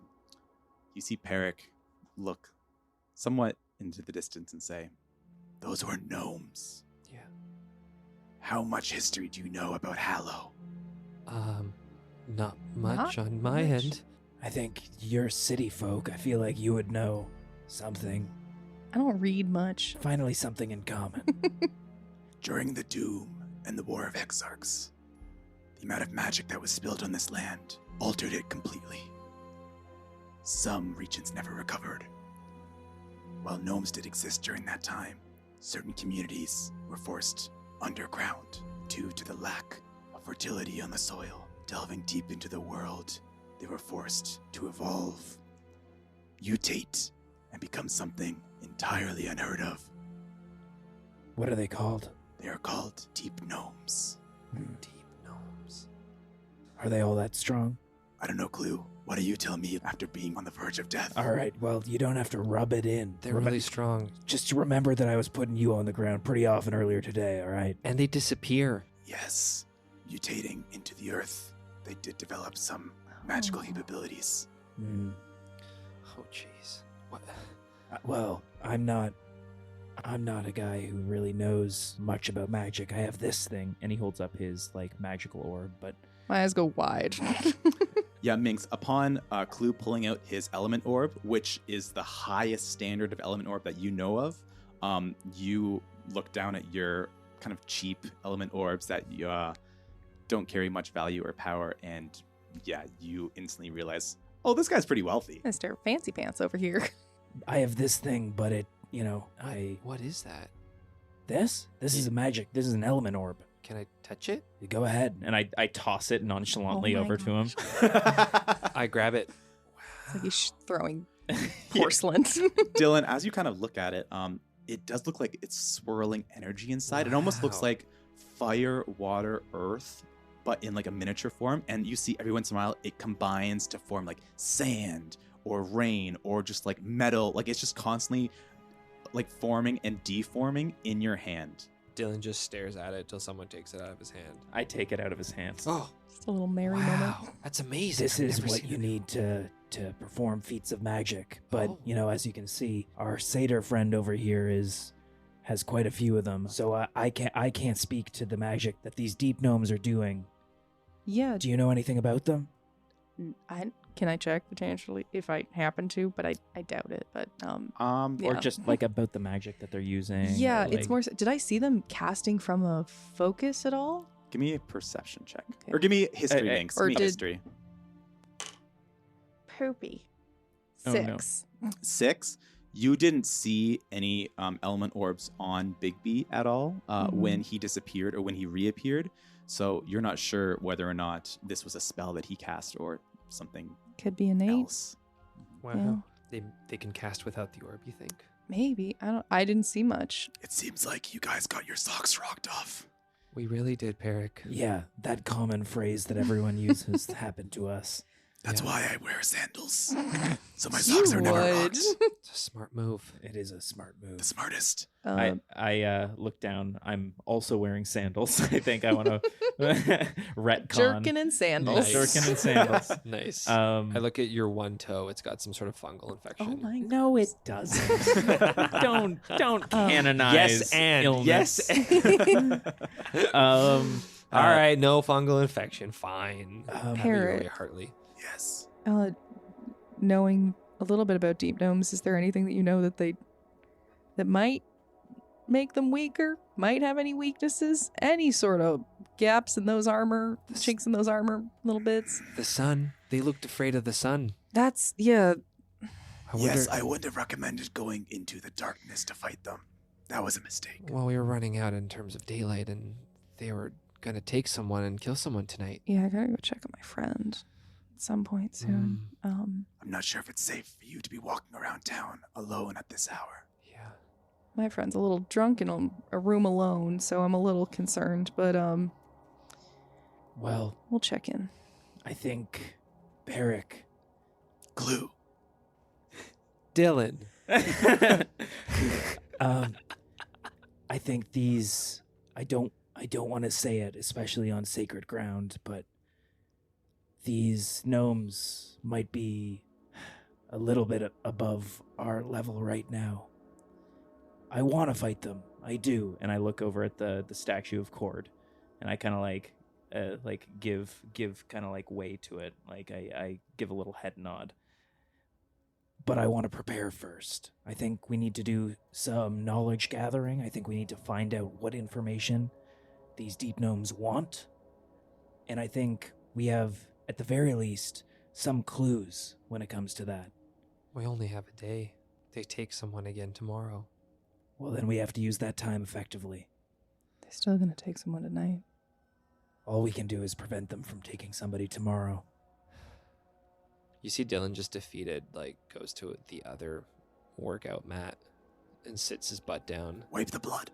You see Peric look somewhat into the distance and say, Those were gnomes. Yeah. How much history do you know about Hallow? Not much Not on my much. end. I think you're city folk. I feel like you would know something. I don't read much. Finally, something in common. During the Doom and the War of Exarchs, the amount of magic that was spilled on this land altered it completely. Some regions never recovered. While gnomes did exist during that time, certain communities were forced underground due to the lack of fertility on the soil. Delving deep into the world, they were forced to evolve, mutate, and become something entirely unheard of. What are they called? They are called deep gnomes. Deep gnomes. Are they all that strong? I don't know, Clue. What do you tell me after being on the verge of death? All right, well, you don't have to rub it in. They're really strong. Just remember that I was putting you on the ground pretty often earlier today, all right? And they disappear. Yes, mutating into the earth, they did develop some magical capabilities. Hmm. Oh, jeez. What? Well, I'm not a guy who really knows much about magic. I have this thing, and he holds up his like magical orb, but My eyes go wide. Yeah, Minx, upon Clue pulling out his element orb, which is the highest standard of element orb that you know of, you look down at your kind of cheap element orbs that you don't carry much value or power, and yeah, you instantly realize, oh, this guy's pretty wealthy. Mr. Fancy Pants over here. I have this thing, but it, What is that? this is a magic. This is an element orb. Can I touch it? You go ahead. And I toss it nonchalantly Oh my over to him. I grab it. It's like he's throwing porcelain. Dylan, as you kind of look at it, it does look like it's swirling energy inside. It almost looks Wow. like fire, water, earth, but in like a miniature form. And you see every once in a while it combines to form like sand or rain or just like metal. Like it's just constantly like forming and deforming in your hand. Dylan just stares at it till someone takes it out of his hand. I take it out of his hand. Oh, Just a little merry moment. wow. That's amazing. This I've is never what seen you it. need to perform feats of magic. But Oh. as you can see, our satyr friend over here has quite a few of them. So I can't speak to the magic that these deep gnomes are doing. Yeah. Do you know anything about them? Can I check potentially if I happen to? But I doubt it. But Or Yeah. just like about the magic that they're using? yeah, or, it's like- more. Did I see them casting from a focus at all? Give me a perception check. Okay. Or give me history, Uh, Minx. or Give me did- history. Poopy. Oh, no. 6. 6. You didn't see any element orbs on Bigby at all when he disappeared or when he reappeared. So you're not sure whether or not this was a spell that he cast or something Could be innate. else. Wow. They can cast without the orb, you think? Maybe. I didn't see much. It seems like you guys got your socks rocked off. We really did, Peric. Yeah, that common phrase that everyone uses happened to us. That's Yeah. why I wear sandals. So my You socks are never would. rocked. It's a smart move. It is a smart move. The smartest. I look down. I'm also wearing sandals. I think I want to retcon. Jerkin and sandals. Nice. Jerkin and sandals. Nice. I I look at your one toe. It's got some sort of fungal infection. Oh my god. No, it doesn't. don't canonize illness. All right, no fungal infection. Fine. Parrot. Really Hartley. Yes. Knowing a little bit about deep gnomes, is there anything that you know that might make them weaker? Might have any weaknesses? Any sort of gaps in those armor, chinks in those armor, little bits? The sun. They looked afraid of the sun. That's yeah. I wonder, Yes, I wouldn't have recommended going into the darkness to fight them. That was a mistake. Well, we were running out in terms of daylight, and they were gonna take someone and kill someone tonight. Yeah, I gotta go check on my friend at some point soon. I'm not sure if it's safe for you to be walking around town alone at this hour. Yeah. My friend's a little drunk in a room alone, so I'm a little concerned. But Well, we'll check in. I think Peric. Clue. Dylan. I think these. I don't want to say it, especially on sacred ground, but these gnomes might be a little bit above our level right now. I want to fight them. I do. And I look over at the statue of Cord, and I kind of like give kind of like way to it. Like I give a little head nod. But I want to prepare first. I think we need to do some knowledge gathering. I think we need to find out what information these deep gnomes want. And I think we have, at the very least, some clues when it comes to that. We only have a day. They take someone again tomorrow. Well, then we have to use that time effectively. They're still gonna take someone tonight. All we can do is prevent them from taking somebody tomorrow. You see Dylan just defeated, like, goes to the other workout mat and sits his butt down. Wipe the blood.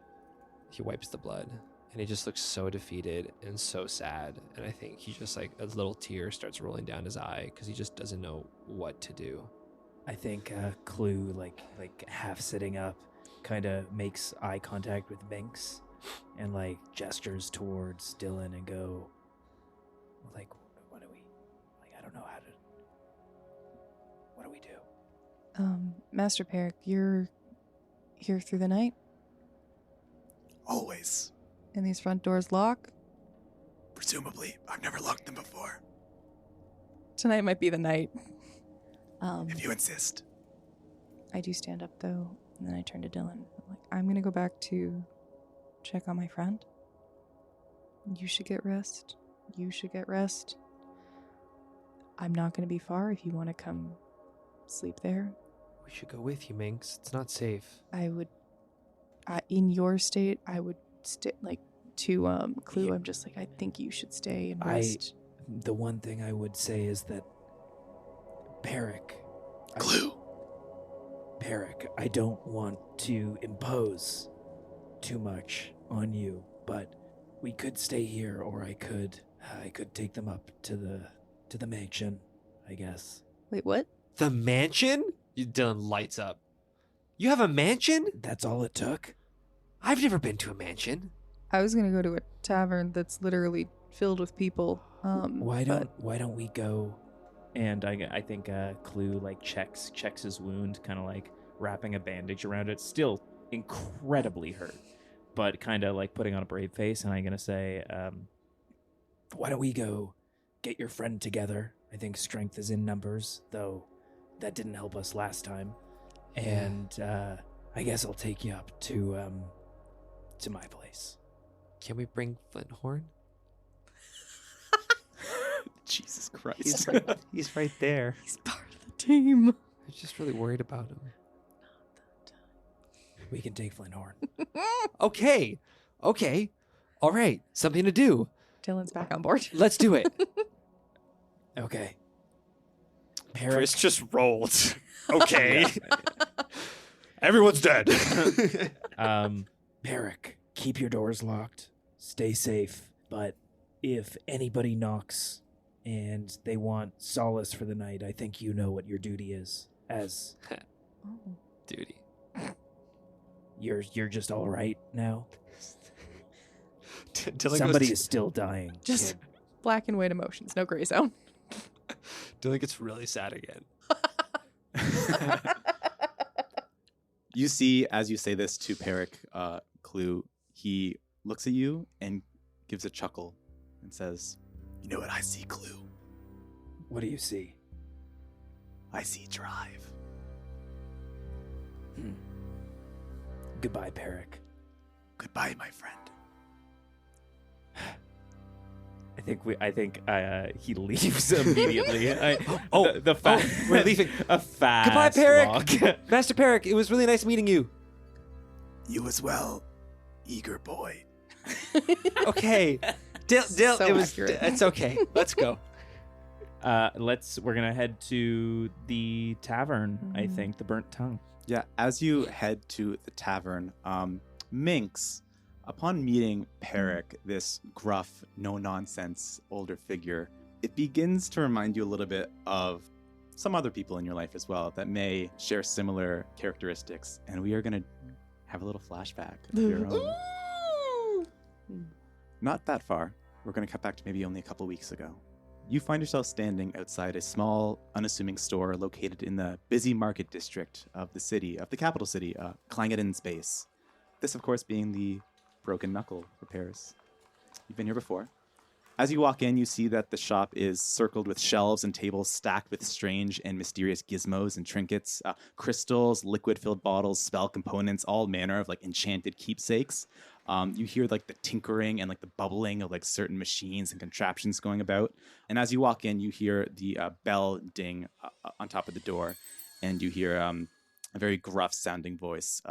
He wipes the blood, and he just looks so defeated and so sad. And I think he just, like, a little tear starts rolling down his eye because he just doesn't know what to do. I think Clue, like half sitting up, kind of makes eye contact with Minx and like gestures towards Dylan and go, like, what do we, like, I don't know how to Master Peric, you're here through the night? Always. And these front doors lock? Presumably. I've never locked them before. Tonight might be the night. If you insist. I do stand up, though, and then I turn to Dylan. I'm like, I'm going to go back to check on my friend. You should get rest. You should get rest. I'm not going to be far if you want to come sleep there. We should go with you, Minx. It's not safe. I would, in your state, I would to Clue. Yeah. I'm just like, I think you should stay and rest. The one thing I would say is that Peric. Clue. Peric, I don't want to impose too much on you, but we could stay here, or I could take them up to the mansion, I guess. Wait, what? The mansion? Dylan lights up. You have a mansion? That's all it took? I've never been to a mansion. I was gonna go to a tavern that's literally filled with people. Why don't we go? And I think Clue like checks his wound, kind of like wrapping a bandage around it. Still incredibly hurt, but kind of like putting on a brave face. And I'm gonna say, why don't we go get your friend together? I think strength is in numbers, though that didn't help us last time. Yeah. And I guess I'll take you up to my place. Can we bring Flinthorn? Jesus Christ. He's right there. He's part of the team. I was just really worried about him. We can take Flinthorn. Okay. All right. Something to do. Dylan's back on board. Let's do it. Okay. Chris just rolled. Okay. Everyone's dead. Peric, keep your doors locked. Stay safe. But if anybody knocks and they want solace for the night, I think you know what your duty is. As Duty. you're just all right now. Dylan Somebody goes is still dying. Just kid. black and white emotions, no gray zone. Dylan gets really sad again. You see, as you say this to Peric, Clue, he looks at you and gives a chuckle and says, You know what I see, Clue? What do you see? I see drive. Goodbye, Peric. Goodbye, my friend. I think he leaves immediately. We're leaving. A fast Goodbye, Peric. walk. Master Peric, it was really nice meeting you. You as well, eager boy. Okay. Dill, So it was. accurate. It's okay. Let's go. We're gonna head to the tavern. I Mhm. think the Burnt Tongue. Yeah, as you head to the tavern, Minx, upon meeting Peric, this gruff, no-nonsense older figure, it begins to remind you a little bit of some other people in your life as well that may share similar characteristics. And we are going to have a little flashback of your own. Not that far. We're going to cut back to maybe only a couple weeks ago. You find yourself standing outside a small, unassuming store located in the busy market district of the city, of the capital city, Clangeddon Space. This, of course, being the Broken Knuckle repairs. You've been here before. As you walk in, you see that the shop is circled with shelves and tables stacked with strange and mysterious gizmos and trinkets, crystals, liquid-filled bottles, spell components, all manner of like enchanted keepsakes. You hear like the tinkering and like the bubbling of like certain machines and contraptions going about. And as you walk in, you hear the bell ding on top of the door, and you hear a very gruff-sounding voice.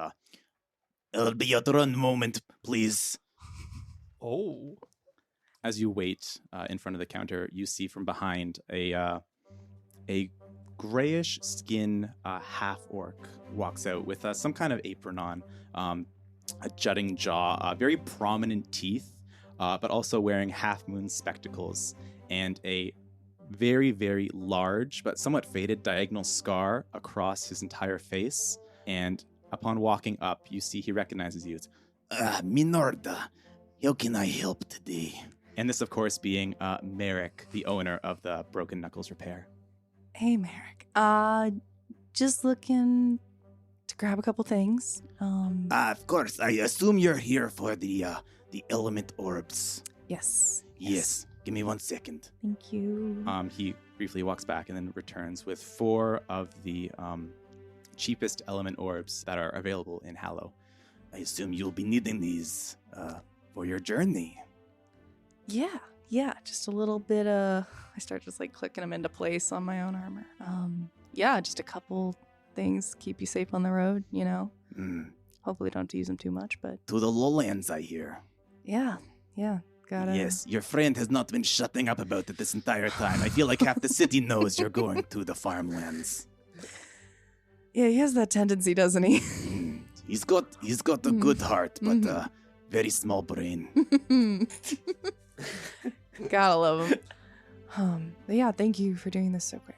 It'll be your turn moment, please. Oh. As you wait in front of the counter, you see from behind a grayish skin half-orc walks out with some kind of apron on, a jutting jaw, very prominent teeth, but also wearing half-moon spectacles, and a very, very large but somewhat faded diagonal scar across his entire face. And upon walking up, you see he recognizes you. Minorda, how can I help today? And this, of course, being Merrick, the owner of the Broken Knuckles Repair. Hey, Merrick. just looking to grab a couple things. Of course. I assume you're here for the element orbs. Yes. Yes. Give me 1 second. Thank you. He briefly walks back and then returns with 4 of the cheapest element orbs that are available in Hallow. I assume you'll be needing these for your journey. Yeah, just a little bit I start just like clicking them into place on my own armor. Yeah, just a couple things keep you safe on the road, you know. Hopefully don't use them too much, but To the lowlands, I hear. yeah, gotta. Yes, your friend has not been shutting up about it this entire time. I feel like half the city knows you're going to the farmlands. Yeah, he has that tendency, doesn't he? He's got a good heart, but very small brain. Gotta love him. But yeah, thank you for doing this so quick.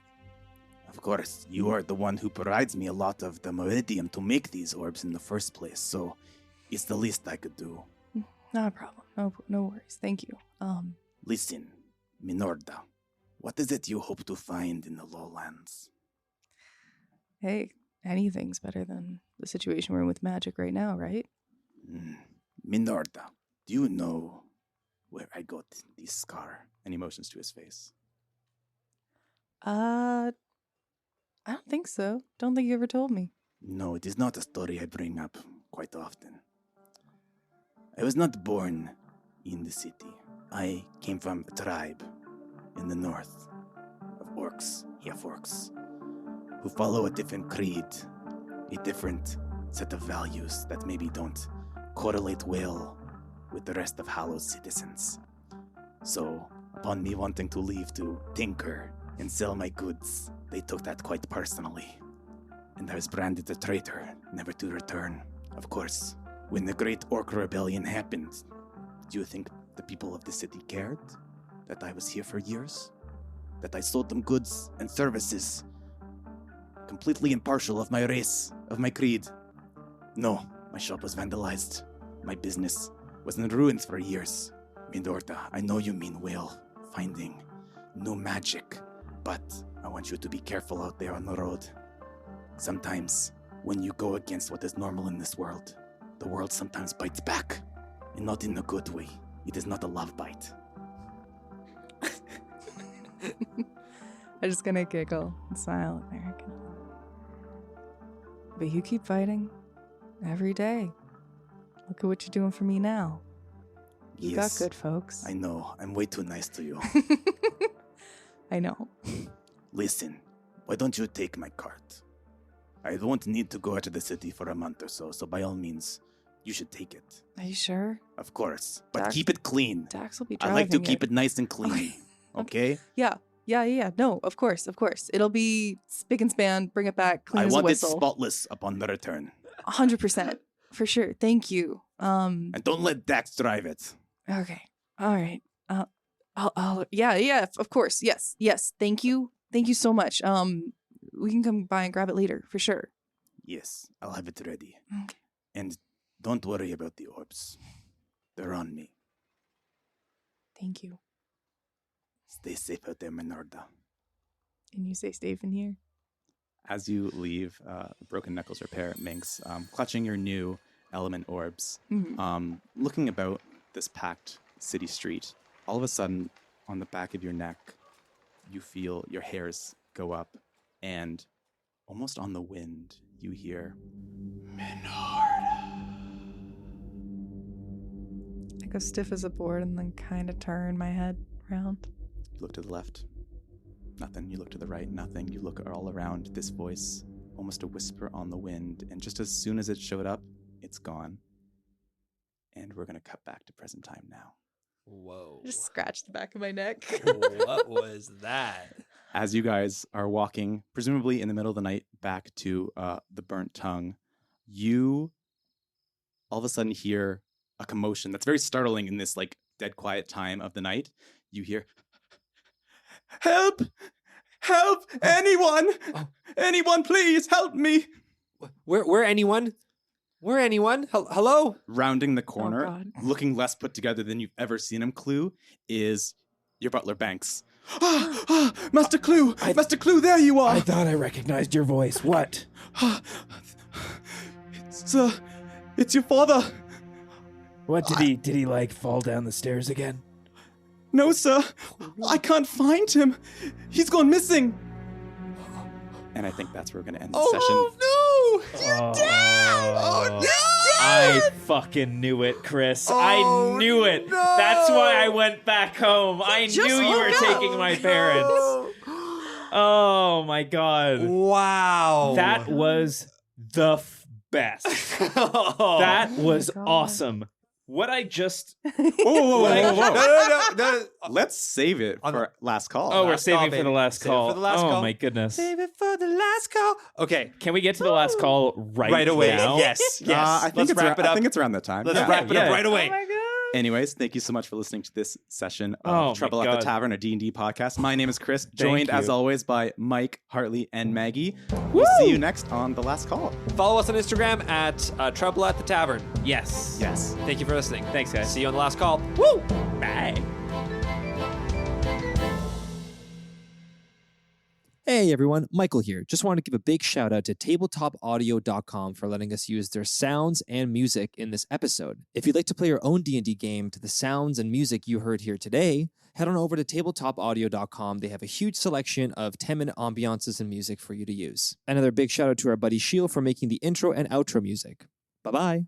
Of course, you are the one who provides me a lot of the meridium to make these orbs in the first place, so it's the least I could do. Not a problem. No worries. Thank you. Listen, Minorda, what is it you hope to find in the lowlands? Hey, anything's better than the situation we're in with magic right now, right? Minorda, do you know where I got this scar? And he motions to his face. I don't think so. Don't think you ever told me. No, it is not a story I bring up quite often. I was not born in the city. I came from a tribe in the north of orcs, half-orcs, who follow a different creed, a different set of values that maybe don't correlate well with the rest of Hallow's citizens. So, upon me wanting to leave to tinker and sell my goods, they took that quite personally. And I was branded a traitor, never to return. Of course, when the Great Orc Rebellion happened, do you think the people of the city cared that I was here for years? That I sold them goods and services, completely impartial of my race, of my creed? No, my shop was vandalized. My business was in ruins for years. Midorta, I know you mean well, finding new magic, but I want you to be careful out there on the road. Sometimes, when you go against what is normal in this world, the world sometimes bites back, and not in a good way. It is not a love bite. I'm just gonna giggle and smile at America. But you keep fighting every day. Look at what you're doing for me now. You got good folks. I know. I'm way too nice to you. I know. Listen, why don't you take my cart? I won't need to go out of the city for a month or so by all means, you should take it. Are you sure? Of course. But Dax- keep it clean. Dax will be I driving like to keep it nice and clean. Okay. Okay? Yeah. No, of course. It'll be spick and span, bring it back, clean I as a want it whistle. spotless upon the return. 100%. For sure. Thank you. And don't let Dax drive it. Okay. All right. Yeah, of course. Yes. Thank you so much. We can come by and grab it later, for sure. Yes, I'll have it ready. Okay. And don't worry about the orbs. They're on me. Thank you. Stay safe out there, Minorda. And you stay safe in here? As you leave Broken Knuckles Repair, Minx, clutching your new element orbs, looking about this packed city street, all of a sudden, on the back of your neck, you feel your hairs go up, and almost on the wind, you hear, I go stiff as a board and then kind of turn my head around. You look to the left, nothing. You look to the right, nothing. You look all around, this voice, almost a whisper on the wind, and just as soon as it showed up, it's gone. And we're going to cut back to present time now. Whoa. Just scratch the back of my neck. What was that? As you guys are walking, presumably in the middle of the night, back to the Burnt Tongue, you all of a sudden hear a commotion that's very startling in this like dead quiet time of the night. You hear, "Help! Help! Anyone! Anyone, please help me!" Where anyone? Where anyone? Hello? Rounding the corner, God. looking less put together than you've ever seen him, Clue, is your butler Banks. Master Clue! Master Clue, there you are! I thought I recognized your voice. What? It's your father. What did he like fall down the stairs again? No, sir. I can't find him. He's gone missing. And I think that's where we're going to end the session. Oh no! Oh, Oh no! I fucking knew it, Chris. I Oh, knew it. no. That's why I went back home. I knew you were taking my parents. Oh my god. Wow. That was the best. That was God. awesome. What I just... Whoa. No. Let's save it On for last call. Oh, we're Last call, saving for baby. the last Save it call. for the last oh call. my goodness. Save it for the last call. Okay. Can we get to the last call right away. now? Yes. I think Let's it's wrap it up. I think it's around that time. Let's Yeah. wrap it up Yeah. right away. Oh my god. Anyways, thank you so much for listening to this session Oh of my Trouble at God. the Tavern, a D&D podcast. My name is Chris, joined as you. always by Mike, Hartley, and Maggie. We'll see you next on The Last Call. Follow us on Instagram at Trouble at the Tavern. Yes. Yes. Thank you for listening. Thanks, guys. See you on the last call. Woo! Bye. Hey everyone, Michael here. Just wanted to give a big shout out to tabletopaudio.com for letting us use their sounds and music in this episode. If you'd like to play your own D&D game to the sounds and music you heard here today, head on over to tabletopaudio.com. They have a huge selection of 10-minute ambiances and music for you to use. Another big shout out to our buddy Sheel for making the intro and outro music. Bye-bye.